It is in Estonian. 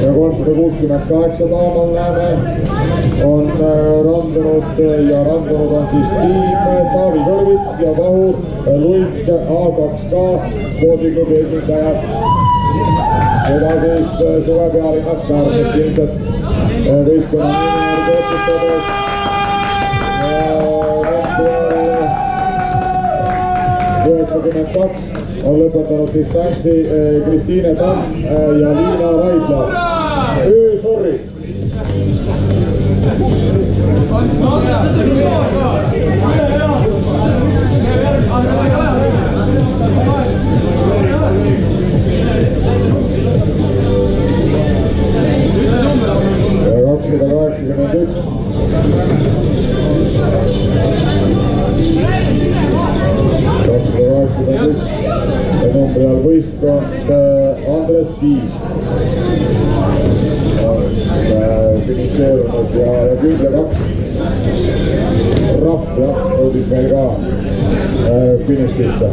ja 368 daamal näeme on randunud ja randunud on siis tiim Taavi Kõrvits ja Vahur Luik A2K spordiklubi esindajad. Seda siis suvepealinnast Pärnust ilmselt võistkonna nimel otsustades. Ja 92 on lõpetanud distantsi Kristiine Tamm ja Liina Raidla. Sorry! Numbri all võistkond Andres Kiis on finišeerunud ja Kündle 2 Rahv jõudis meil ka finišisse.